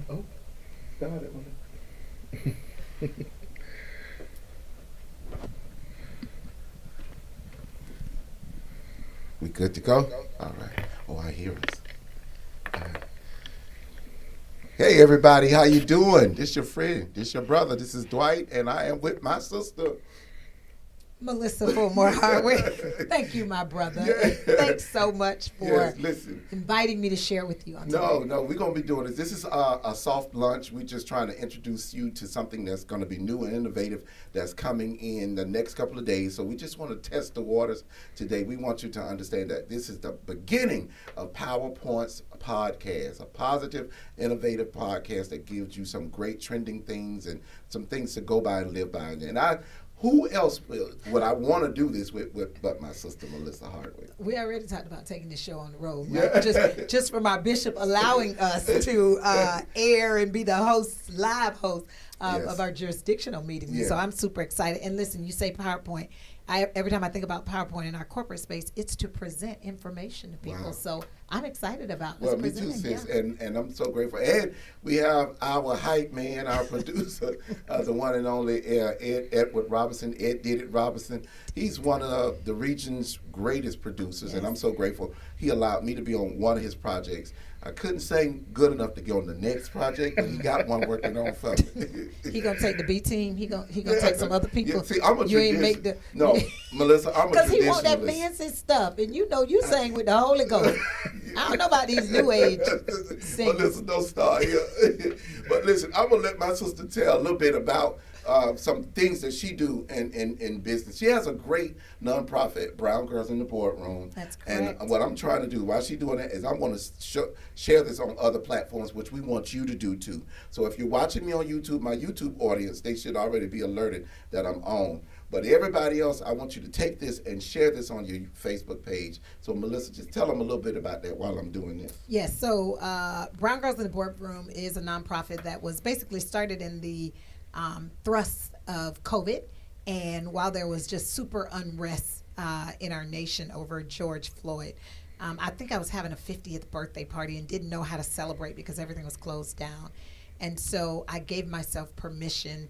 Oh, got it. We good to go? All right. Oh, I hear us. All right. Hey everybody, how you doing? This your friend, this your brother, this is Dwight, and I am with my sister. Melissa Fulmore Hardwick. Thank you, my brother. And Yeah. thanks so much Yes, for listen. inviting me to share with you on No, today. no, we're gonna be doing this. This is a soft lunch. We're just trying to introduce you to something that's gonna be new and innovative that's coming in the next couple of days. So we just want to test the waters today. We want you to understand that this is the beginning of PowerPoint's podcast, a positive, innovative podcast that gives you some great trending things and some things to go by and live by. And I who else would I want to do this with but my sister Melissa Hardwick? We already talked about taking the show on the road, right? Yeah. Just from our bishop allowing us to air and be the host, live host Yes. of our jurisdictional meetings. Yeah. So I'm super excited. And listen, you say PowerPoint. Every time I think about PowerPoint in our corporate space, it's to present information to people. Wow. So I'm excited about this Well, me too, presenting. sis, Yeah. and I'm so grateful. And we have our hype man, our producer, the one and only Edward Robinson. Ed Did It Robinson. He's one of the region's greatest producers, and I'm so grateful he allowed me to be on one of his projects. I couldn't sing good enough to go on the next project, but he got one working on for me. He gonna take the B team. He gonna take some other people. Yeah, see, I'm a You ain't make the no, Melissa. I'm a because he want that traditionalist. fancy stuff, and you know you sang with the Holy Ghost. I don't know about these new age But singers. listen, don't start here. But listen, I'm gonna let my sister tell a little bit about some things that she do in business. She has a great nonprofit, Brown Girls in the Boardroom. That's correct. And what I'm trying to do while she's doing that is I want to share this on other platforms, which we want you to do too. So if you're watching me on YouTube, my YouTube audience, they should already be alerted that I'm on. But everybody else, I want you to take this and share this on your Facebook page. So Melissa, just tell them a little bit about that while I'm doing this. Yes. So Brown Girls in the Boardroom is a nonprofit that was basically started in the thrust of COVID, and while there was just super unrest in our nation over George Floyd. I think I was having a 50th birthday party and didn't know how to celebrate because everything was closed down. And so I gave myself permission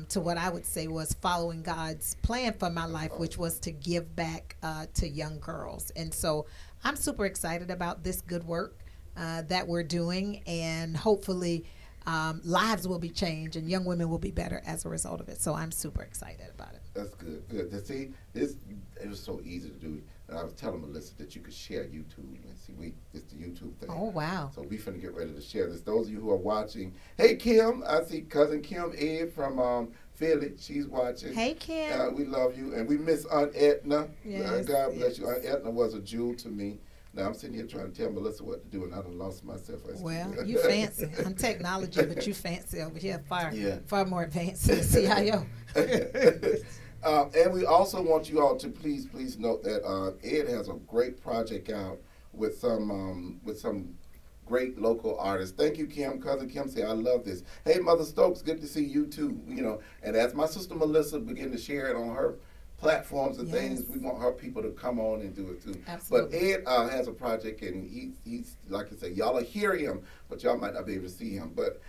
to what I would say was following God's plan for my life, which was to give back to young girls. And so I'm super excited about this good work that we're doing, and hopefully lives will be changed and young women will be better as a result of it. So I'm super excited about it. That's good. Good. To see this, it was so easy to do. And I was telling Melissa that you could share YouTube. And see, it's the YouTube thing. Oh, wow. So we finna get ready to share this. Those of you who are watching, hey Kim, I see cousin Kim Ed from Philly. She's watching. Hey, Kim. We love you, and we miss Aunt Etna. Yes, God bless yes. you. Aunt Etna was a jewel to me. Now I'm sitting here trying to tell Melissa what to do, and I done lost myself. Well, you fancy. I'm technology, but you fancy over here. Yeah. Far more advanced than CIO. And we also want you all to please note that Ed has a great project out with some great local artists. Thank you, Kim. Cousin Kim say I love this. Hey, Mother Stokes, good to see you too. You know, and as my sister Melissa begin to share it on her platforms and Yes. things, we want her people to come on and do it too. Absolutely. But Ed has a project, and he's like I said, y'all will hear him, but y'all might not be able to see him. But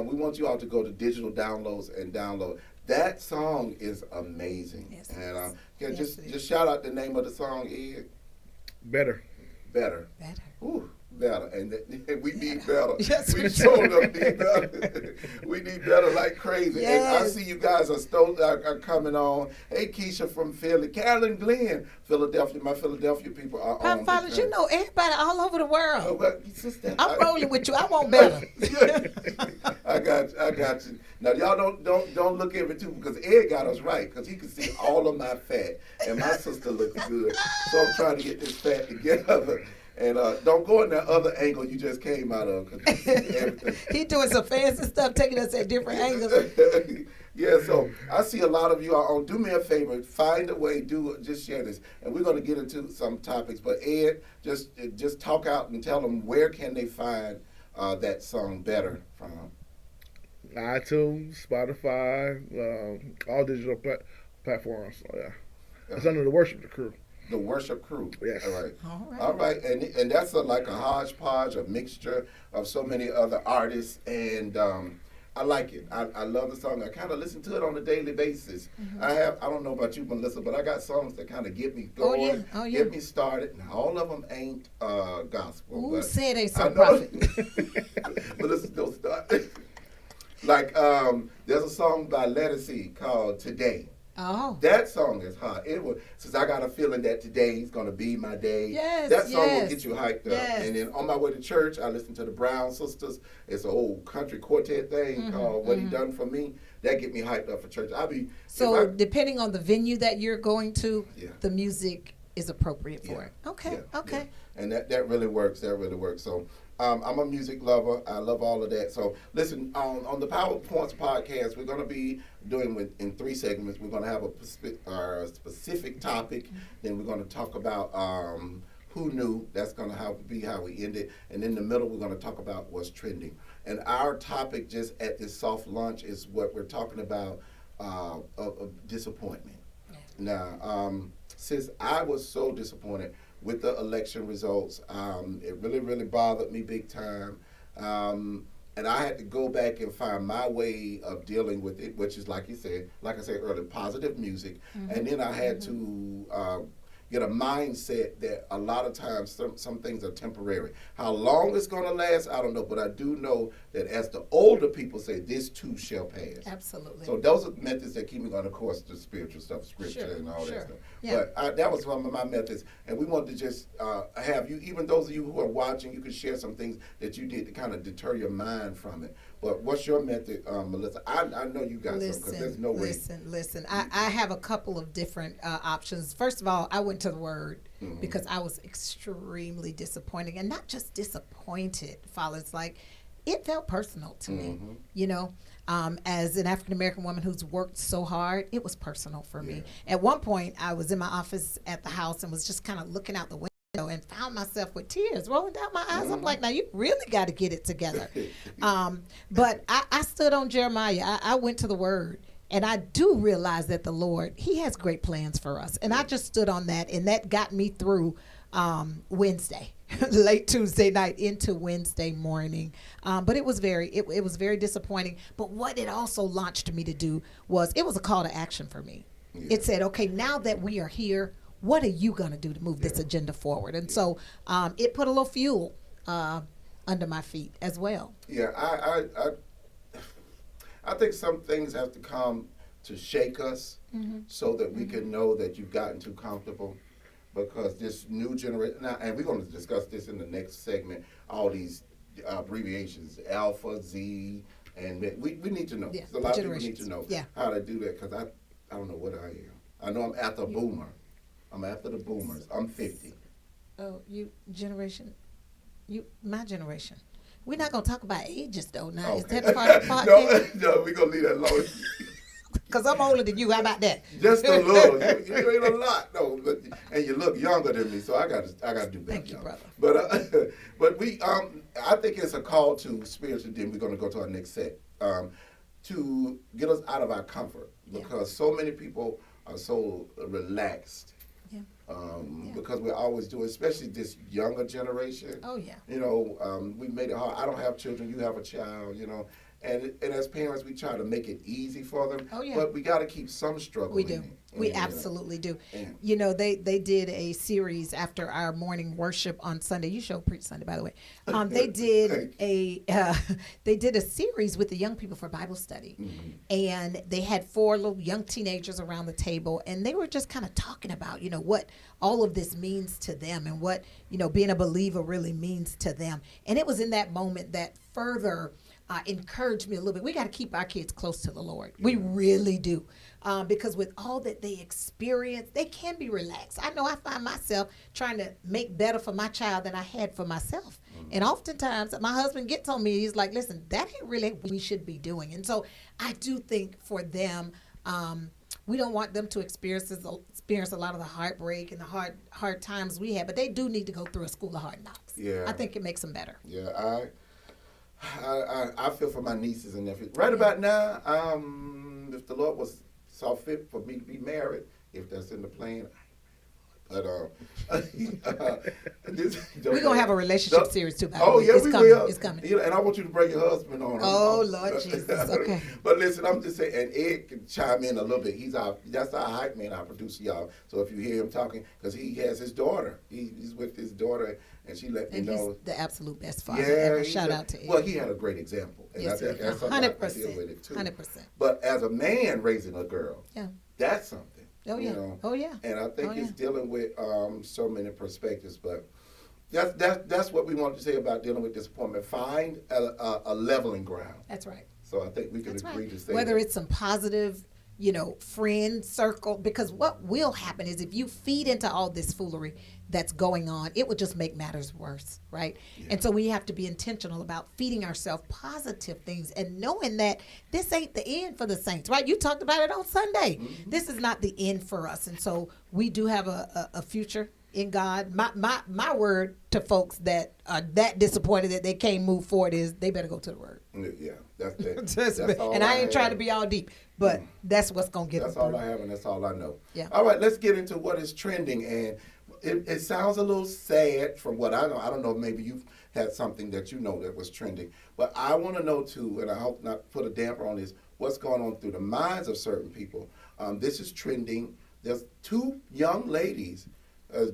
we want you all to go to digital downloads and download. That song is amazing. Yes, And it is. yeah, Yes, it is. just shout out the name of the song, Ed. Better. Better. Better. Ooh, better. And we need better. Yes, we we showed do. up need better. We need better like crazy. And I Yes. see you guys are coming on. Hey, Keisha from Philly. Carolyn Glenn, Philadelphia. My Philadelphia people are Pop on. Fathers, you know everybody all over the Oh, world. but sister, I'm rolling with you. I want better. I got you. Now y'all don't look at me too because Ed got us right because he can see all of my fat and my sister looks good. So I'm trying to get this fat together. And don't go in that other angle you just came out of. 'Cause you see everything. He doing some fancy stuff, taking us at different angles. Yeah, so I see a lot of you are on. Do me a favor, find a way, just share this, and we're going to get into some topics. But Ed, just talk out and tell them where can they find that song "Better" from. iTunes, Spotify, all digital platforms. So, yeah. It's under the Worship the Crew. the worship crew. Yes. All right. All right. All right. And that's like a hodgepodge, a mixture of so many other artists. And I like it. I love the song. I kind of listen to it on a daily basis. I don't know about you, Melissa, but I got songs that kind of get me going, get me started. Now, all of them ain't gospel. Who but said they I so know- prophet? Melissa, don't start. Like, there's a song by Lettucey called Today. Oh. That song is hot. It was, since I got a feeling that today is gonna be my day. Yes, That song will yes, get you hyped up. yes. And then on my way to church, I listened to the Brown Sisters. It's an old country quartet thing called "What He Done for Me." That get me hyped up for church. So depending on the venue that you're going to, Yeah. the music is appropriate for it. Okay. Okay. Yeah. And that really works. That really works. So I'm a music lover. I love all of that. So listen, on the PowerPoints podcast, we're going to be doing in 3 segments. We're going to have a specific topic. Then we're going to talk about who knew. That's going to be how we end it. And in the middle, we're going to talk about what's trending. And our topic just at this soft launch is what we're talking about of disappointment. Now, since I was so disappointed with the election results, it really, really bothered me big time. And I had to go back and find my way of dealing with it, which is like I said earlier, positive music. And then I had to get a mindset that a lot of times some things are temporary. How long it's going to last, I don't know. But I do know that as the older people say, this too shall pass. Absolutely. So those are methods that keep me on the course, the spiritual stuff, scripture Sure, and all sure. that stuff. Yeah. But that was one of my methods. And we wanted to just have you, even those of you who are watching, you could share some things that you did to kind of deter your mind from it. But what's your method, Melissa? I know you got some, because there's no way. Listen. I have a couple of different options. First of all, I went to the Word because I was extremely disappointed. And not just disappointed, It's like, it felt personal to me, you know. As an African American woman who's worked so hard, it was personal for me. At one point, I was in my office at the house and was just kind of looking out the window and found myself with tears rolling down my eyes. I'm like, now you really got to get it together. But I stood on Jeremiah. I went to the Word. And I do realize that the Lord, He has great plans for us. And I just stood on that, and that got me through Wednesday, late Tuesday night into Wednesday morning. But it was it was very disappointing. But what it also launched me to do was, it was a call to action for me. Yeah. It said, okay, now that we are here, what are you going to do to move this agenda forward? And so it put a little fuel under my feet as well. Yeah, I think some things have to come to shake us so that we can know that you've gotten too comfortable, because this new generation, now, and we're going to discuss this in the next segment, all these abbreviations, Alpha, Z, and we need to know. Yeah, A lot of people need to know Yeah. how to do that, because I don't know what I am. I know I'm after a boomer. I'm after the boomers. I'm 50. Oh, my generation. We're not going to talk about ages, though, now. Is Okay. that part of the podcast? No, we're going to leave that alone. Because I'm older than you. How about that? Just a little. You ain't a lot, no. But, and you look younger than me, so I got to do better. Thank you, brother. But we, I think it's a call to spiritual. Then we're going to go to our next set to get us out of our comfort, because so many people are so relaxed. Yeah. Because we're always doing, especially this younger generation. Oh, yeah. You know, we made it hard. I don't have children. You have a child. You know. And as parents, we try to make it easy for them. Oh, yeah. But we got to keep some struggle. We do. in it. We And, absolutely do. and- You know, they did a series after our morning worship on Sunday. You show preach Sunday, by the way. They did a series with the young people for Bible study, and they had 4 little young teenagers around the table, and they were just kind of talking about, you know, what all of this means to them and what, you know, being a believer really means to them. And it was in that moment that further encouraged me a little bit. We got to keep our kids close to the Lord. We really do. Because with all that they experience, they can be relaxed. I know I find myself trying to make better for my child than I had for myself. And oftentimes my husband gets on me. He's like, listen, that ain't really what we should be doing. And so I do think for them, we don't want them to experience a lot of the heartbreak and the hard times we had, but they do need to go through a school of hard knocks. Yeah. I think it makes them better. Yeah, I feel for my nieces and nephews. Right about now, if the Lord saw fit for me to be married, if that's in the plan, But We're gonna have a relationship series too. By the Oh way. yeah, It's we coming. will. It's coming. You know, and I want you to bring your husband on. Oh, Lord Jesus. Okay. But listen, I'm just saying, and Ed can chime in a little bit. That's our hype man, our producer, y'all. So if you hear him talking, because he has his daughter, he's with his daughter, and she let me And know. he's the absolute best father Yeah, ever. he's Shout out to Ed. Well, he had a great example, and Yes, I think he that's did. something I deal with it too. 100%. But as a man raising a girl, Yeah. that's something. Oh yeah. You know? Oh yeah. And I think Oh, it's yeah. dealing with so many perspectives, but that's what we want to say about dealing with disappointment. Find a leveling ground. That's right. So I think we can That's agree right. to say Whether that. it's some positive, friend circle, because what will happen is if you feed into all this foolery that's going on, it would just make matters worse, right? Yeah. And so we have to be intentional about feeding ourselves positive things and knowing that this ain't the end for the saints, right? You talked about it on Sunday. Mm-hmm. This is not the end for us, and so we do have a future in God. My word to folks that are that disappointed that they can't move forward is they better go to the Word. Yeah, that's all And I ain't trying to have. be all deep, but that's what's gonna get That's them all through. I have, and that's all I know. Yeah. All right, let's get into what is trending, and it sounds a little sad from what I know. I don't know, maybe you've had something that you know that was trending, but I want to know too, and I hope not put a damper on this, what's going on through the minds of certain people. This is trending. There's two young ladies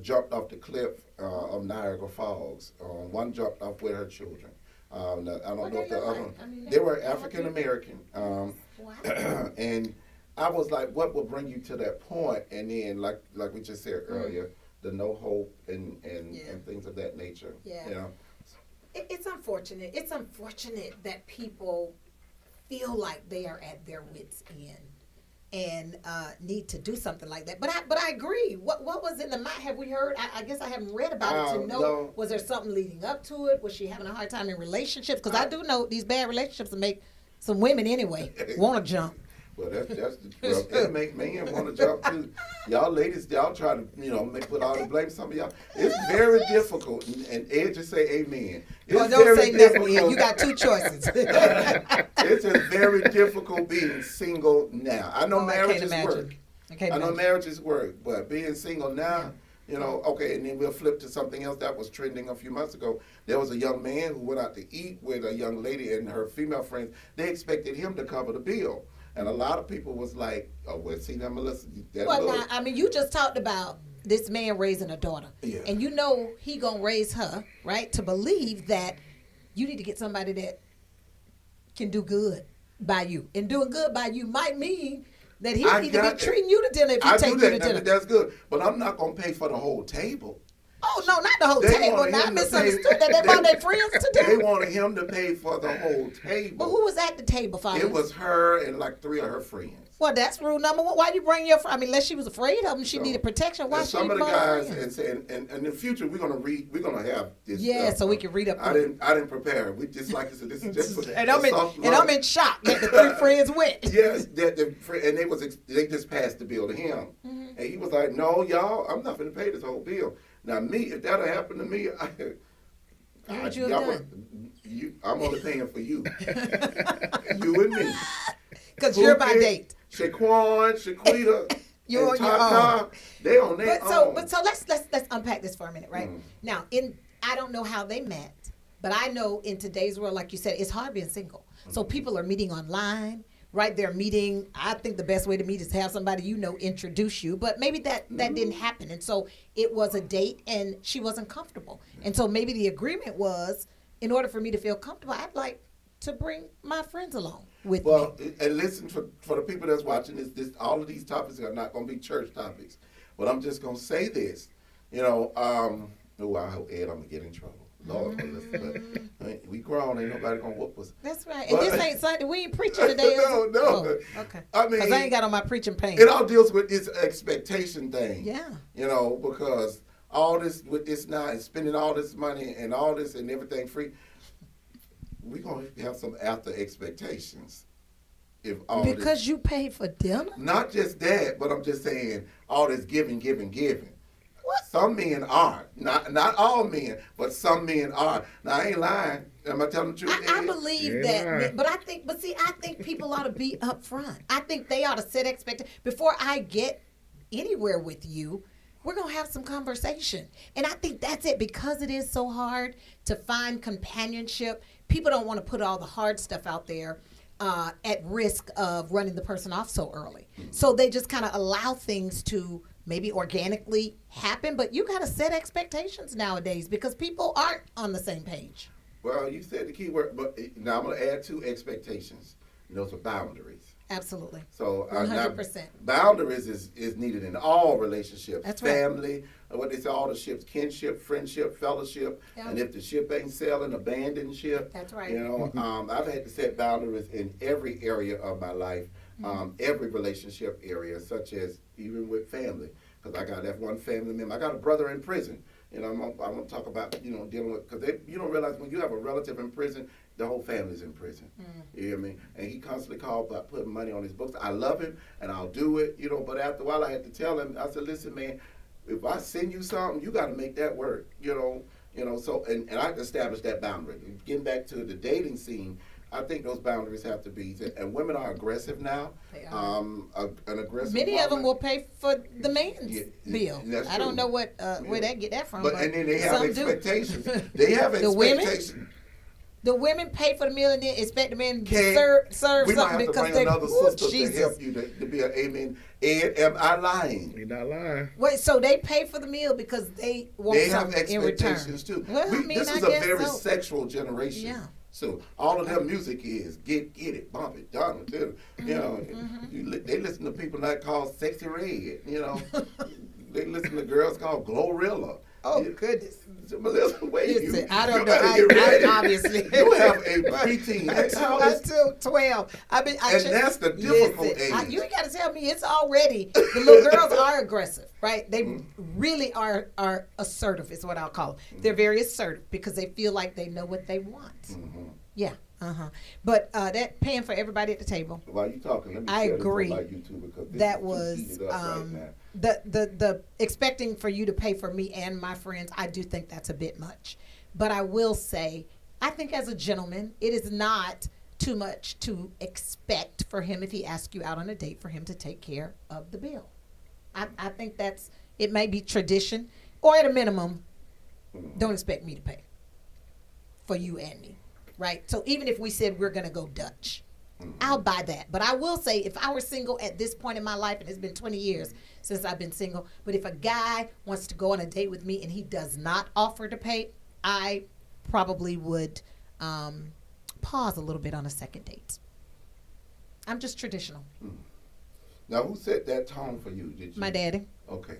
jumped off the cliff of Niagara Falls. One jumped off with her children. I don't know if the other one. They were African American. And I was like, what will bring you to that point? And then, like we just said earlier, the no hope and things of that nature. Yeah. You know? It's unfortunate. It's unfortunate that people feel like they are at their wits' end and need to do something like that. But I agree. What was in the mind? Have we heard? I guess I haven't read about it to know. No. Was there something leading up to it? Was she having a hard time in relationships? Because I do know these bad relationships will make some women anyway want to jump. Well, it make men want to jump too. Y'all ladies, y'all try to, put all the blame some of y'all. It's very difficult, and Ed just say amen. It's Well, don't very say nothing. difficult. You got two choices. It's just very difficult being single now. I know Oh, I can't marriages imagine. work. I know marriages work, but being single now, okay, and then we'll flip to something else that was trending a few months ago. There was a young man who went out to eat with a young lady and her female friends. They expected him to cover the bill. And a lot of people was like, oh, well, see that, Melissa? Well, now, you just talked about this man raising a daughter. Yeah. And he going to raise her, right, to believe that you need to get somebody that can do good by you. And doing good by you might mean that he need to be treating you to dinner if he take you to dinner. That's good. But I'm not going to pay for the whole table. Oh, no, not the whole They table. wanted Now I him to misunderstood pay- that. They brought their friends to They dinner. wanted him to pay for the whole table. But who was at the table, Father? It was her and like 3 of her friends. Well, that's rule number one. Why you bring your friend? Unless she was afraid of him, she So, needed protection. Why And she some of the brought her guys friends? and in the future we're gonna have this. Yeah, so we can read up I on it. didn't prepare. We just like I said, this is just And I'm in shock that the 3 friends went. Yes, and they just passed the bill to him, and he was like, "No, y'all, I'm not going to pay this whole bill." Now, me, if that had happened to me, What would you have done? I'm only paying for you, you and me. Because you're my Pookie, date. Shaquan, Shaquita, You're and on your Tata, they on their own. But so let's unpack this for a minute, right? Now, I don't know how they met, but I know in today's world, like you said, it's hard being single. So people are meeting online, right? They're meeting. I think the best way to meet is to have somebody introduce you, but maybe that didn't happen, and so it was a date, and she wasn't comfortable, and so maybe the agreement was, in order for me to feel comfortable, I'd like to bring my friends along with me. Well, and listen, for the people that's watching this, all of these topics are not going to be church topics, but I'm just going to say this, I hope Ed, I'm going to get in trouble. Lord, but we grown, ain't nobody going to whoop us. That's right. And this ain't Sunday. We ain't preaching today. No. Oh, okay. I mean, because I ain't got on my preaching pants. it all deals with this expectation thing. Yeah. Because all this with this now and spending all this money and all this and everything free, we're going to have some after expectations. Because you paid for dinner? Not just that, but I'm just saying all this giving. What? Some men are. Not all men, but some men are. Now, I ain't lying. Am I telling the truth? I believe that. But I think people ought to be up front. I think they ought to set expectations. Before I get anywhere with you, we're going to have some conversation. And I think that's it, because it is so hard to find companionship. People don't want to put all the hard stuff out there at risk of running the person off so early. So they just kind of allow things to maybe organically happen, but you got to set expectations nowadays because people aren't on the same page. Well, you said the key word, but now I'm going to add 2 expectations. And those are boundaries. Absolutely. So 100%. Boundaries is needed in all relationships. That's right. Family, what they say, all the ships, kinship, friendship, fellowship, Yeah. and if the ship ain't sailing, abandon ship. That's right. You know, I've had to set boundaries in every area of my life, every relationship area, such as even with family, because I got that one family member. I got a brother in prison. You know, I want to talk about, you know, dealing with, because you don't realize when you have a relative in prison, the whole family's in prison. You hear me? And he constantly called about putting money on his books. I love him, and I'll do it, you know, but after a while I had to tell him, I said, listen, man, if I send you something, you got to make that work, you know, so, and I established that boundary. Getting back to the dating scene, I think those boundaries have to be, and women are aggressive now. They are. An aggressive Many of them woman- will pay for the man's bill. that's I don't true. know what where they get that from. But and then they have some do. expectations. They have The women? expectations. The women pay for the meal and then expect the men to Can't- serve we might something have to because bring they. another Ooh, sister Jesus. to help you to be an amen. Ed, am I lying? You're not lying. Wait, so they pay for the meal because they want They have something in return. expectations too. Well, I mean, this I is a guess very so. sexual generation. Yeah. So all of their music is get it, bump it, done it. You know, they listen to people that call Sexy Red. You know, they listen to girls called Glorilla. Oh, You- goodness. But listen, wait, Listen, I don't you know. better get ready. Obviously. You have a preteen. Until 12. And that's the difficult age. You got to tell me it's already, the little girls are aggressive, right? They really are assertive is what I'll call them. They're very assertive because they feel like they know what they want. Yeah. But that paying for everybody at the table. While you talking, let me I share this agree. about you too, because this That is too was heated up right now. the expecting for you to pay for me and my friends. I do think that's a bit much, but I will say I think as a gentleman, it is not too much to expect for him if he asks you out on a date for him to take care of the bill. I think it may be tradition, or at a minimum, don't expect me to pay for you and me, right? So even if we said we're gonna go Dutch. I'll buy that. But I will say, if I were single at this point in my life, and it's been 20 years since I've been single, but if a guy wants to go on a date with me and he does not offer to pay, I probably would pause a little bit on a second date. I'm just traditional. Now, who set that tone for you? Did you? My daddy Okay.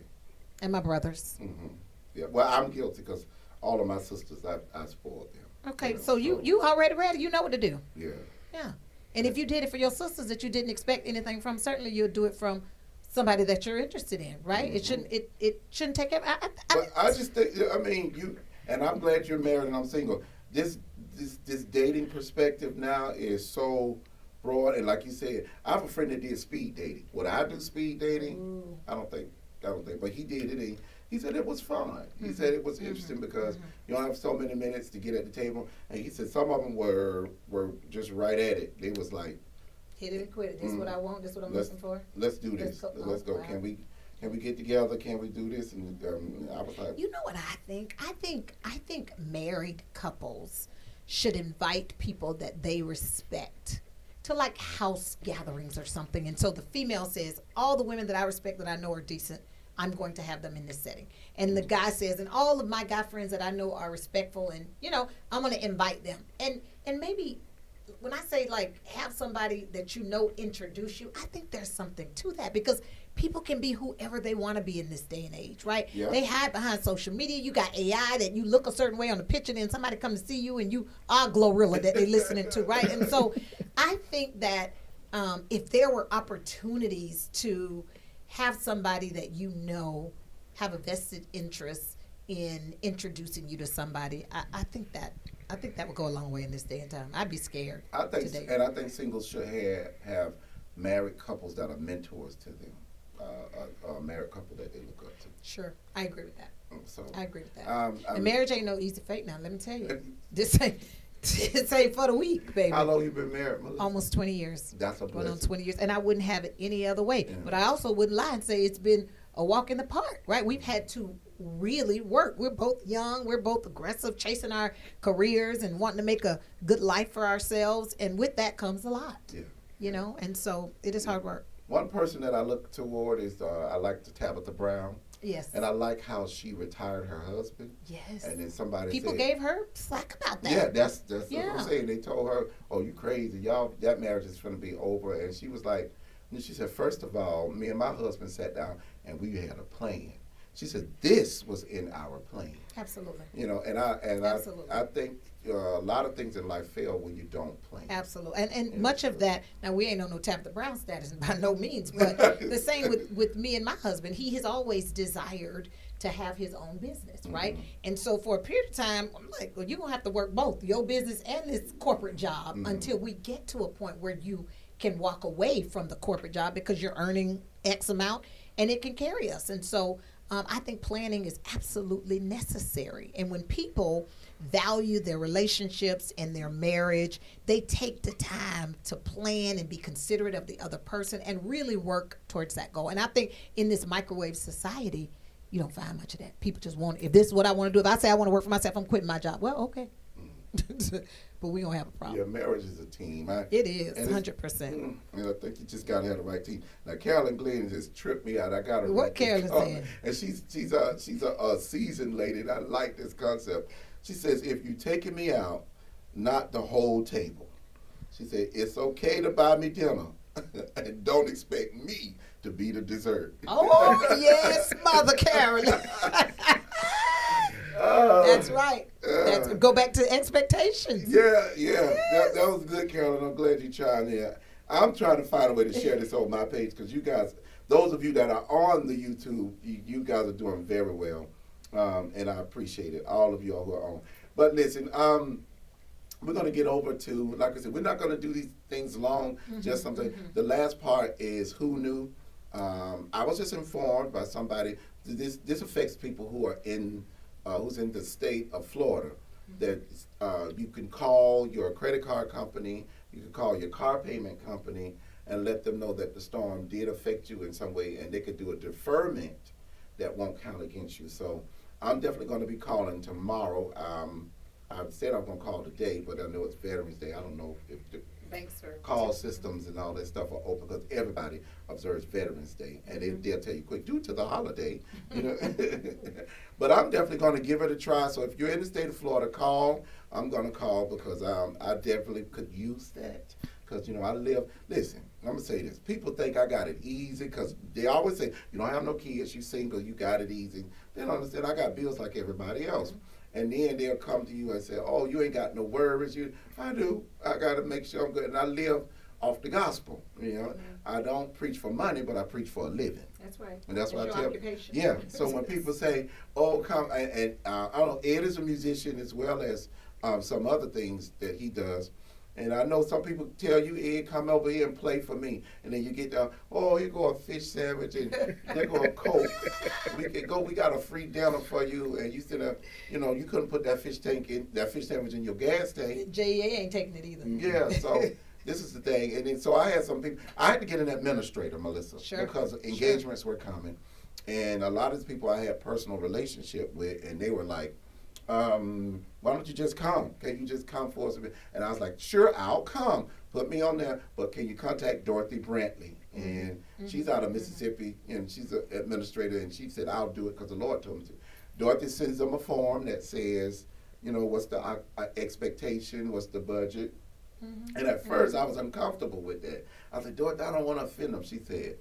and my brothers. Yeah. Well, I'm guilty because all of my sisters, I spoiled them. Okay, You know, so you already ready. You know what to do. Yeah. Yeah. And if you did it for your sisters that you didn't expect anything from, certainly you'll do it from somebody that you're interested in, right? It shouldn't take. But I just think, I mean, you, and I'm glad you're married and I'm single. This dating perspective now is so broad, and like you said, I have a friend that did speed dating. Would I do speed dating? I don't think, but he did it. And he said it was fun. He said it was interesting because you don't have so many minutes to get at the table. And he said some of them were just right at it. They was like, hit it and quit it. This is what I want. This is what I'm Let's- looking for. let's do this. Let's go. Wow. Can we get together? Can we do this? And I was like, You know what I think? I think married couples should invite people that they respect to like house gatherings or something. And so the female says, all the women that I respect that I know are decent, I'm going to have them in this setting. And the guy says, and all of my guy friends that I know are respectful, and I'm going to invite them. And maybe when I say like have somebody that you know introduce you, I think there's something to that because people can be whoever they want to be in this day and age, right? Yeah. They hide behind social media. You got AI that you look a certain way on the picture, and then somebody comes to see you and you are Glorilla that they're listening to, right? And so I think that if there were opportunities to have somebody that you know have a vested interest in introducing you to somebody, I think that would go a long way in this day and time. I'd be scared. I think, today. and I think singles should have married couples that are mentors to them, a married couple that they look up to. Sure, I agree with that. So I agree with that. I And mean, marriage ain't no easy fate now. Let me tell you, this ain't for the weak, baby. how long you been married, Melissa? Almost 20 years. That's a Going on blessing. 20 years, and I wouldn't have it any other way. Yeah. But I also wouldn't lie and say it's been a walk in the park, right? We've had to really work. We're both young, we're both aggressive, chasing our careers and wanting to make a good life for ourselves. And with that comes a lot, Yeah. you know, and so it is hard work. One person that I look toward is I like to Tabitha Brown, Yes. and I like how she retired her husband. Yes. And then somebody People said, gave her slack about that. yeah, that's what Yeah. I'm saying. They told her, "Oh, you crazy? Y'all, that marriage is going to be over." And she was like, and she said, "First of all, me and my husband sat down and we had a plan." She said, "This was in our plan." Absolutely. You know, and Absolutely. I think a lot of things in life fail when you don't plan. Absolutely. And Yeah, much of so- that, now we ain't on no Tabitha Brown status by no means, but the same with me and my husband. He has always desired to have his own business, right? Mhm. And so for a period of time, I'm like, well, you're going to have to work both your business and this corporate job Mhm. until we get to a point where you can walk away from the corporate job because you're earning X amount and it can carry us. And so I think planning is absolutely necessary. And when people value their relationships and their marriage, they take the time to plan and be considerate of the other person and really work towards that goal. And I think in this microwave society, you don't find much of that. People just want, if this is what I want to do, if I say I want to work for myself, I'm quitting my job. Well, okay. But we don't have a problem. Yeah, marriage is a team. It is, and 100%. And I think you just gotta have the right team. Now, Carolyn Glenn just tripped me out. I got her. What right Carolyn said? And she's a seasoned lady, and I like this concept. She says, "If you taking me out, not the whole table." She said, "It's okay to buy me dinner, and don't expect me to be the dessert." Oh, yes, Mother Carolyn. That's right. That's, go back to expectations. Yeah. That was good, Carolyn. I'm glad you chimed in. I'm trying to find a way to share this on my page because you guys, those of you that are on the YouTube, you guys are doing very well, and I appreciate it. All of you all who are on. But listen, we're going to get over to, like I said, we're not going to do these things long. Just something. The last part is who knew. I was just informed by somebody. This affects people who are in. Who's in the state of Florida, that you can call your credit card company, you can call your car payment company, and let them know that the storm did affect you in some way, and they could do a deferment that won't count against you. So I'm definitely going to be calling tomorrow. I said I'm going to call today, but I know it's Veterans Day. I don't know if the Thanks, sir. call systems and all that stuff are open because everybody observes Veterans Day, and they'll tell you quick due to the holiday, you know. But I'm definitely going to give it a try. So if you're in the state of Florida, call. I'm going to call because I definitely could use that because, you know, I live. Listen, I'm going to say this. People think I got it easy because they always say, you don't have no kids, you single, you got it easy. They don't understand I got bills like everybody else. And then they'll come to you and say, "Oh, you ain't got no worries." I do. I got to make sure I'm good. And I live off the gospel. You know, I don't preach for money, but I preach for a living. That's right. And that's what I tell. Occupation. Yeah. So when people say, "Oh, come," and I don't know, Ed is a musician as well as some other things that he does. And I know some people tell you, "Ed, come over here and play for me." And then you get down, "Oh, here go a fish sandwich and there go a Coke. We got a free dinner for you." And you said, you know, you couldn't put that fish sandwich in your gas tank. JEA ain't taking it either. Yeah, so this is the thing. And then so I had some people, I had to get an administrator, Melissa, Sure. because engagements were coming. And a lot of the people I had personal relationship with, and they were like, "Why don't you just come? Can you just come for us?" And I was like, "Sure, I'll come. Put me on there, but can you contact Dorothy Brantley?" And she's out of Mississippi, and she's an administrator, and she said, "I'll do it because the Lord told me to." Dorothy sends them a form that says, you know, what's the expectation, what's the budget. And at first, I was uncomfortable with that. I said, "Dorothy, I don't want to offend them." She said,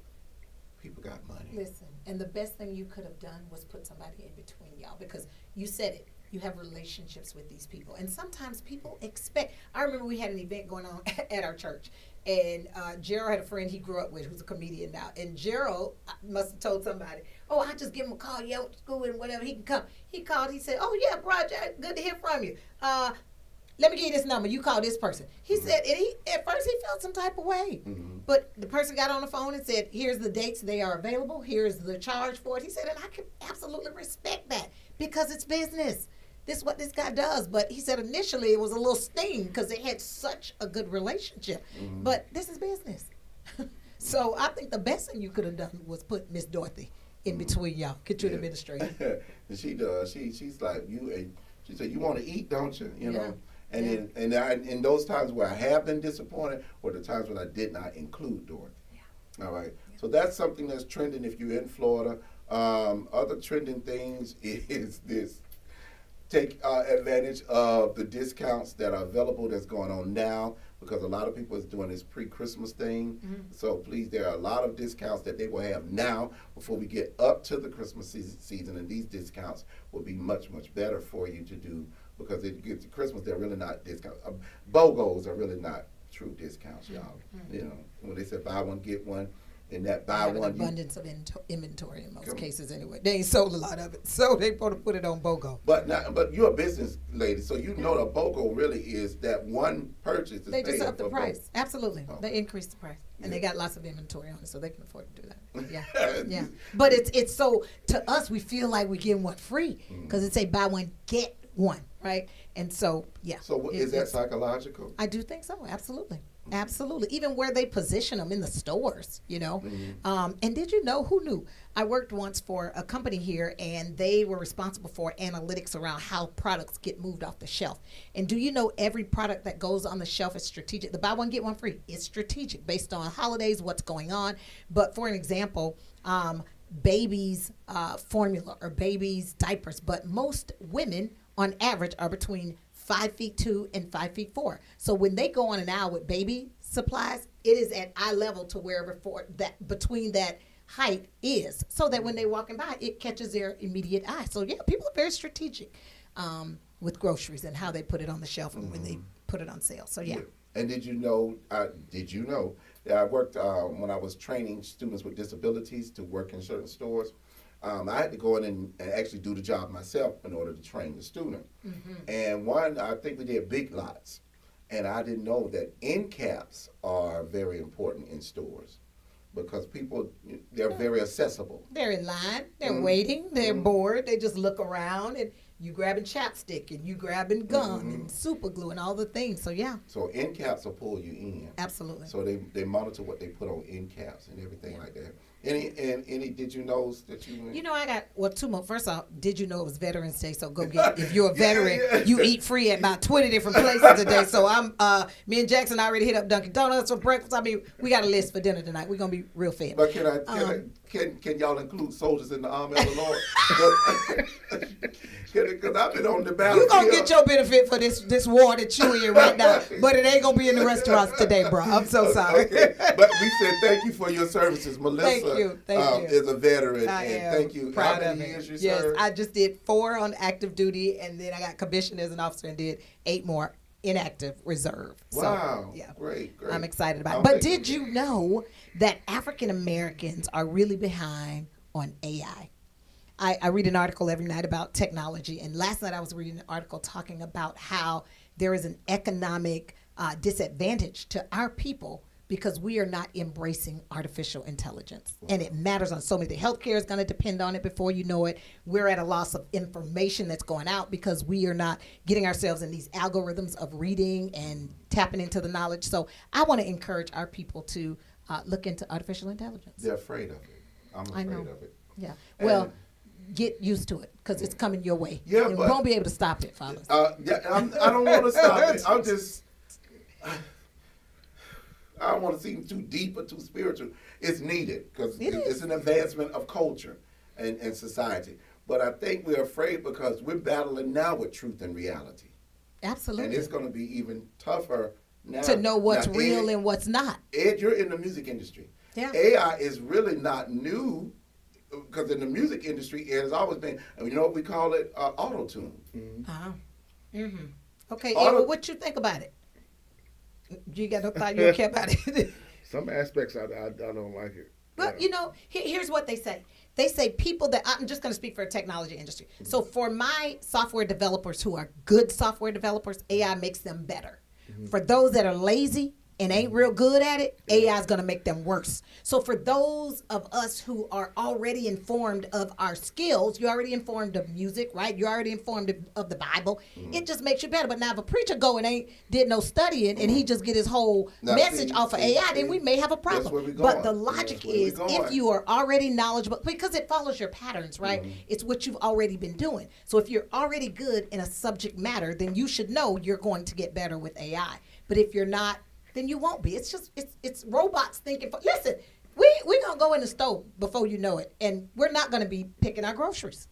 "People got money." Listen, and the best thing you could have done was put somebody in between y'all because you said it. You have relationships with these people. And sometimes people expect. I remember we had an event going on at our church. And Gerald had a friend he grew up with who's a comedian now. And Gerald must have told somebody, "Oh, I'll just give him a call. Yeah, to school and whatever. He can come." He called. He said, "Oh, yeah, Roger, good to hear from you. Let me give you this number. You call this person." He said, and at first he felt some type of way. But the person got on the phone and said, "Here's the dates they are available. Here's the charge for it." He said, and I can absolutely respect that because it's business. This is what this guy does. But he said initially it was a little sting because they had such a good relationship. But this is business. So I think the best thing you could have done was put Miss Dorothy in between y'all. Get you an administrator. And she does. She's like you. She said, "You want to eat, don't you?" You know. And Yeah. then in those times where I have been disappointed, or the times when I did not include Dorothy. All right. So that's something that's trending if you're in Florida. Other trending things is this. Take advantage of the discounts that are available that's going on now, because a lot of people is doing this pre-Christmas thing. So please, there are a lot of discounts that they will have now before we get up to the Christmas season, and these discounts will be much, much better for you to do, because it gets to Christmas, they're really not discounts. BOGOs are really not true discounts, y'all. You know, when they say buy one, get one, and that buy Have an one, abundance of inventory in most cases anyway. They ain't sold a lot of it, so they want to put it on BOGO. But you're a business lady, so you know the BOGO really is that one purchase. They just up the for price. both. Absolutely. Oh. They increased the price. And they Yeah. got lots of inventory on it, so they can afford to do that. Yeah. Yeah. But it's so, to us, we feel like we're getting one free, because it say buy one, get one, right? And so, yeah. So is that psychological? I do think so. Absolutely. Absolutely. Even where they position them in the stores, you know. And did you know, who knew? I worked once for a company here, and they were responsible for analytics around how products get moved off the shelf. And do you know every product that goes on the shelf is strategic? The buy one, get one free is strategic based on holidays, what's going on. But for an example, babies' formula or babies' diapers. But most women, on average, are between 5'2" and 5'4". So when they go on an aisle with baby supplies, it is at eye level to wherever for that between that height is, so that when they're walking by, it catches their immediate eye. So yeah, people are very strategic with groceries and how they put it on the shelf and when they put it on sale. So yeah. And did you know that I worked when I was training students with disabilities to work in certain stores? I had to go in and actually do the job myself in order to train the student. And I think we did Big Lots. And I didn't know that end caps are very important in stores, because people, they're very accessible. They're in line, they're waiting, they're bored, they just look around, and you grabbing chapstick and you grabbing gum and super glue and all the things. So yeah. So end caps will pull you in. Absolutely. So they monitor what they put on end caps and everything like that. Any did you know that you went? You know, I got, two more. First off, did you know it was Veterans Day? So go get, if you're a veteran, you eat free at about 20 different places today. So me and Jackson already hit up Dunkin' Donuts for breakfast. I mean, we got a list for dinner tonight. We're going to be real fed. But can y'all include soldiers in the army of the Lord? Because I've been on the battlefield. You're going to get your benefit for this war that you in right now, but it ain't going to be in the restaurants today, bro. I'm so sorry. Okay. But we said thank you for your services. Melissa Thank you. is a veteran. I and am thank you. proud How of many it. years you Yes, served? I just did 4 on active duty, and then I got commissioned as an officer and did 8 more inactive reserve. Wow. So, yeah. Great. I'm excited about I'll it. But take did you know that African Americans are really behind on AI? I read an article every night about technology, and last night I was reading an article talking about how there is an economic disadvantage to our people because we are not embracing artificial intelligence. Wow. And it matters on so many things. Healthcare is going to depend on it before you know it. We're at a loss of information that's going out because we are not getting ourselves in these algorithms of reading and tapping into the knowledge. So I want to encourage our people to look into artificial intelligence. They're afraid of it. I'm afraid of it. Yeah. Well, get used to it because it's coming your way. Yeah, and but we won't be able to stop it, fellas. I don't want to stop it. I don't want to seem too deep or too spiritual. It's needed because it's an advancement of culture and society. But I think we're afraid because we're battling now with truth and reality. Absolutely. And it's going to be even tougher now. To know what's real Ed, and what's not. Ed, you're in the music industry. Yeah. AI is really not new because in the music industry, it has always been, you know what we call it? Auto-tune. Okay, Ed, what you think about it? You got no thought, you don't care about it? Some aspects I don't like it. Well, you know, here's what they say. They say people that, I'm just going to speak for the technology industry. So for my software developers who are good software developers, AI makes them better. For those that are lazy, and ain't real good at it, AI is going to make them worse. So for those of us who are already informed of our skills, you're already informed of music, right? You're already informed of the Bible. It just makes you better. But now if a preacher go and ain't did no studying and he just get his whole Now, message see, off of see, AI, then see, we may have a problem. that's where we But the going. logic That's where we is if going. you are already knowledgeable, because it follows your patterns, right? It's what you've already been doing. So if you're already good in a subject matter, then you should know you're going to get better with AI. But if you're not, then you won't be. It's just it's robots thinking. Listen, we gonna go in the store before you know it, and we're not gonna be picking our groceries.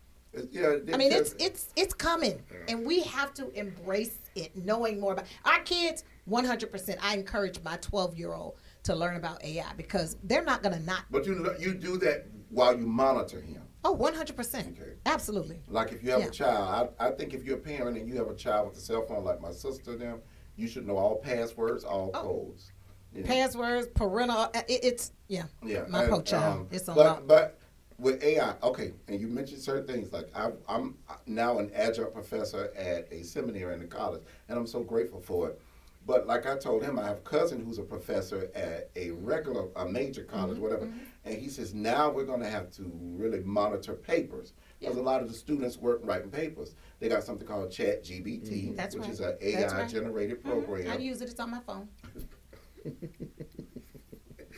Yeah, I mean, it's coming, and we have to embrace it, knowing more about our kids. 100%. I encourage my 12-year-old to learn about AI because they're not gonna not. But you do that while you monitor him. Oh, 100%. Okay. Absolutely. Like if you have Yeah. a child, I think if you're a parent and you have a child with a cell phone like my sister and them, you should know all passwords, all codes. You know? Passwords, parental. It's Yeah, My and, poor child. It's a but, lot. But with AI, okay, and you mentioned certain things like I'm now an adjunct professor at a seminary in the college, and I'm so grateful for it. But like I told him, I have a cousin who's a professor at a major college, whatever, and he says now we're going to have to really monitor papers because a lot of the students work writing papers. They got something called ChatGPT, That's which right. is an That's right. AI generated program. I use it. It's on my phone.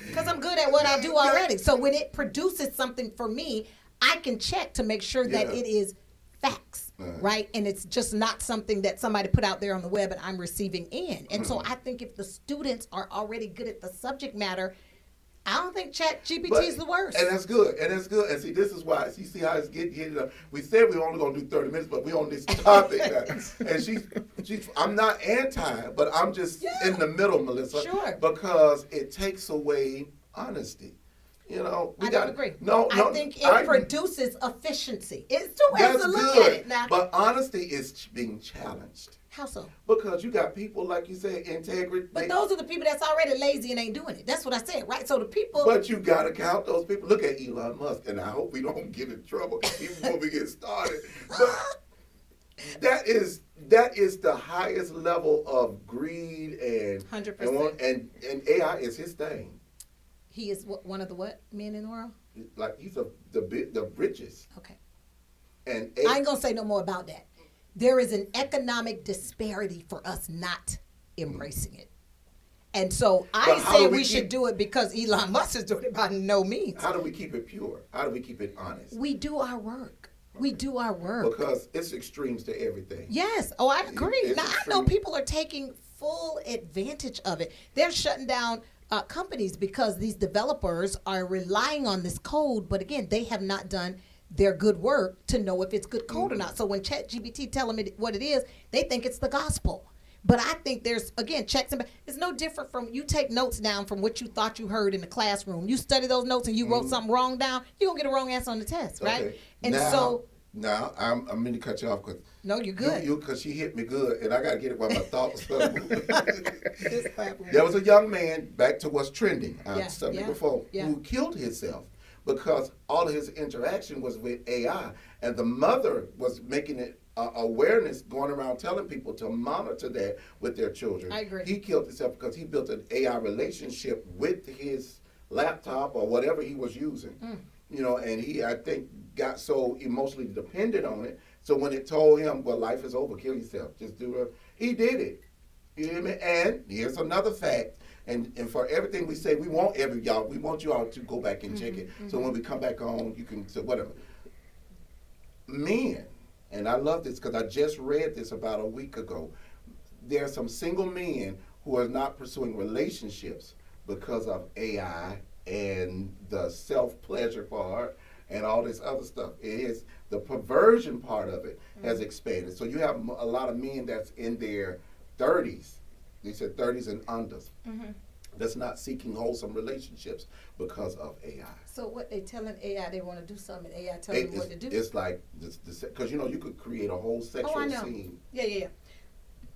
Because I'm good at what I do already. So when it produces something for me, I can check to make sure that Yeah. it is facts, right? And it's just not something that somebody put out there on the web and I'm receiving in. And so I think if the students are already good at the subject matter, I don't think ChatGPT is the worst. And that's good. And that's good. And see, this is why. See how it's getting up. We said we were only going to do 30 minutes, but we on this topic now. And she's. I'm not anti, but I'm just in the middle, Melissa. Sure. Because it takes away honesty. You know, I don't agree. No, I think it produces efficiency. It's two ways that's to look good. at it now. But honesty is being challenged. How so? Because you got people, like you said, integrity. But those are the people that's already lazy and ain't doing it. That's what I said, right? So the people. But you gotta count those people. Look at Elon Musk, and I hope we don't get in trouble even when we get started. But that is the highest level of greed and 100%. and AI is his thing. He is one of the what men in the world? Like he's the richest. Okay. And I ain't gonna say no more about that. There is an economic disparity for us not embracing it. And so I But ain't how do saying we we should keep- do it because Elon Musk is doing it by no means. how do we keep it pure? How do we keep it honest? We do our work. We do our work. Because it's extremes to everything. Yes. Oh, I agree. It's Now, I know extreme. people are taking full advantage of it. They're shutting down companies because these developers are relying on this code. But again, they have not done their good work to know if it's good code or not. So when ChatGPT tell them what it is, they think it's the gospel. But I think there's, again, checks and it's no different from you take notes down from what you thought you heard in the classroom. You study those notes and you wrote something wrong down, you're going to get a wrong answer on the test, right? Okay. And now, so. Now, I'm going to cut you off because. No, you're good. Because she hit me good, and I got to get it while my thoughts are moving. This platform. There was a young man, back to what's trending, Yeah, something yeah, before, yeah. who killed himself because all of his interaction was with AI, and the mother was making it awareness, going around telling people to monitor that with their children. I agree. He killed himself because he built an AI relationship with his laptop or whatever he was using. You know, and he, I think, got so emotionally dependent on it. So when it told him, well, life is over, kill yourself, just do it, he did it. You hear me? And here's another fact. And for everything we say, we want you all to go back and check it. So when we come back on, you can say whatever. Men, and I love this because I just read this about a week ago. There are some single men who are not pursuing relationships because of AI and the self-pleasure part and all this other stuff. It is the perversion part of it has expanded. So you have a lot of men that's in their 30s. They said 30s and unders. That's not seeking wholesome relationships because of AI. So what they telling AI they want to do something, and AI telling them what to do? It's like because you know you could create a whole sexual Oh, I know. scene. Yeah.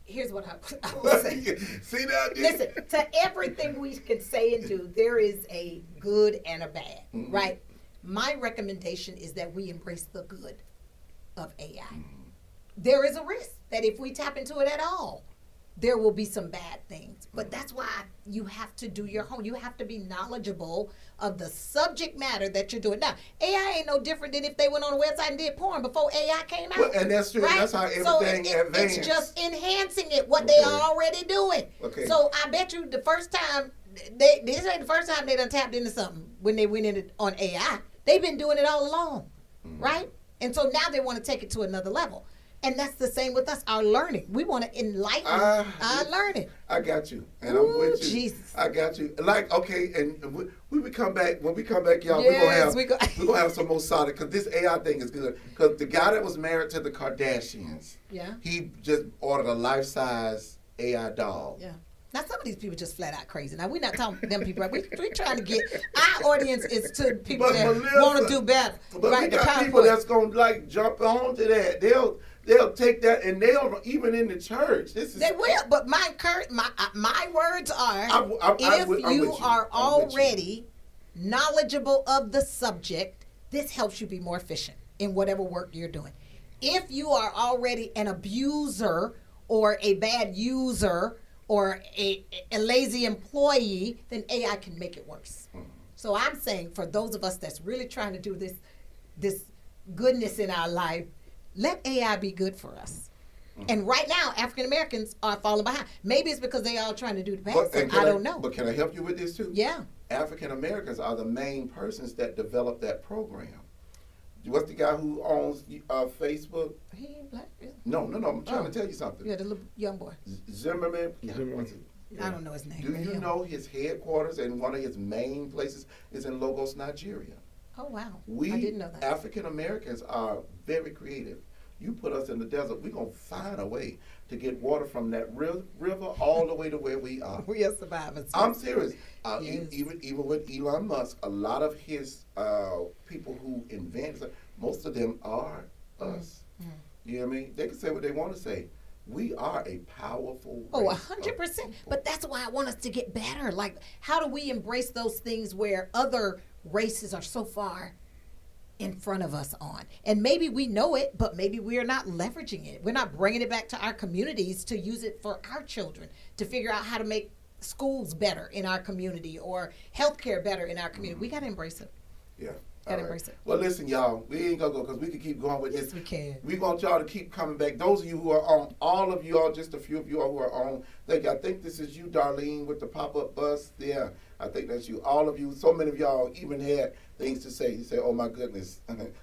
Here's what I would say. See that? Listen, to everything we can say and do, there is a good and a bad, right? My recommendation is that we embrace the good of AI. There is a risk that if we tap into it at all, there will be some bad things. But that's why, you have to do your homework. You have to be knowledgeable of the subject matter that you're doing. Now, AI ain't no different than if they went on a website and did porn before AI came out. Well, and that's true. Right? That's how So everything advanced. it's just enhancing it, what they are already doing. Okay. So I bet you the first time, this ain't the first time they done tapped into something when they went in on AI. They've been doing it all along, right? And so now they want to take it to another level. And that's the same with us, our learning. We want to enlighten our learning. I got you, and Ooh, I'm with you. Jesus. I got you. Like, okay, and when we come back, y'all, Yes, we're gonna have some more solid, because this AI thing is good. Because the guy that was married to the Kardashians, Yeah. he just ordered a life-size AI doll. Yeah. Now some of these people just flat out crazy. Now we're not talking them people. We trying to get our audience is to people But that Melissa, want to do better. But right? we The got people PowerPoint. that's gonna like jump onto that. They'll take that, and they'll even in the church. This is They will, but my words are: I'm if with you you. are I'm with you. already knowledgeable of the subject, this helps you be more efficient in whatever work you're doing. If you are already an abuser or a bad user or a lazy employee, then AI can make it worse. So I'm saying for those of us that's really trying to do this goodness in our life, let AI be good for us. And right now, African Americans are falling behind. Maybe it's because they all trying to do the best. and I don't know. But can I help you with this too? Yeah. African Americans are the main persons that developed that program. What's the guy who owns Facebook? He ain't black. Is he? No. I'm trying to tell you something. Yeah, the little young boy. Zimmerman. Zimmerman. I don't know his name. Do but you yeah. know his headquarters and one of his main places is in Lagos, Nigeria? Oh wow. We I didn't know that. African Americans are very creative. You put us in the desert, we're gonna find a way to get water from that river all the way to where we are. We are survivors. I'm serious. Yes. Even with Elon Musk, a lot of his people who invent, most of them are us. You know what I mean? They can say what they want to say. We are a powerful Oh, race of 100%. people. But that's why I want us to get better. Like, how do we embrace those things where other races are so far in front of us on? And maybe we know it, but maybe we're not leveraging it. We're not bringing it back to our communities to use it for our children, to figure out how to make schools better in our community or healthcare better in our community. We got to embrace it. Yeah. Gotta All embrace it. Well, listen, y'all. We ain't gonna go because we can keep going with Yes, this. we can. We want y'all to keep coming back. Those of you who are on, all of you all, just a few of you all who are on. Thank you. I think this is you, Darlene, with the pop-up bus. Yeah, I think that's you. All of you. So many of y'all even had things to say. You say, "Oh my goodness,"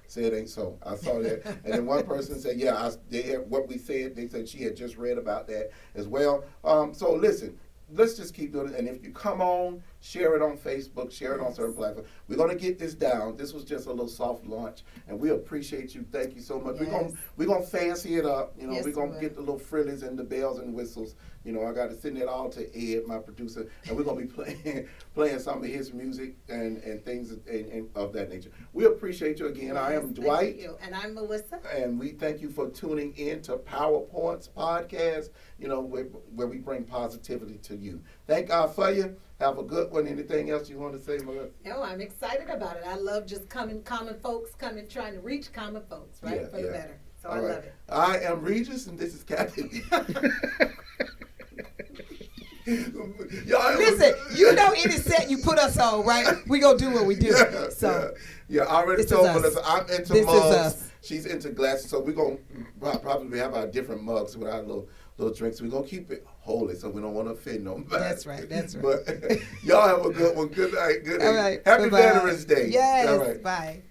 say it ain't so. I saw that. And then one person said, "Yeah, they had what we said." They said she had just read about that as well. So listen. Let's just keep doing it. And if you come on, share it on Facebook, share it on certain platforms. We're going to get this down. This was just a little soft launch, and we appreciate you. Thank you so much. Yes. We're gonna fancy it up. You know, Yes, we're going we to will. get the little frillies and the bells and whistles. You know, I got to send it all to Ed, my producer, and we're going to be playing some of his music and things and of that nature. We appreciate you again. I am Yes, Dwight. thank you. And I'm Melissa. And we thank you for tuning in to PowerPoints podcast, you know, where we bring positivity to you. Thank God for you. Have a good one. Anything else you want to say, Melissa? No, I'm excited about it. I love just common folks, trying to reach common folks, right? Yeah, For the yeah. better. So All I right. love it. I am Regis, and this is Captain. Y'all, Listen, you know any set you put us on, right? We gonna do what we do. Yeah, So yeah. I already this is told us. Melissa I'm into This is mugs. us. She's into glasses, so we're gonna probably have our different mugs with our little drinks. We're gonna keep it holy, so we don't want to offend nobody. That's right, that's right. But y'all have a good one. Good night. Good all night. right. Happy Bye-bye. Veterans Day. Yes. All right. Bye.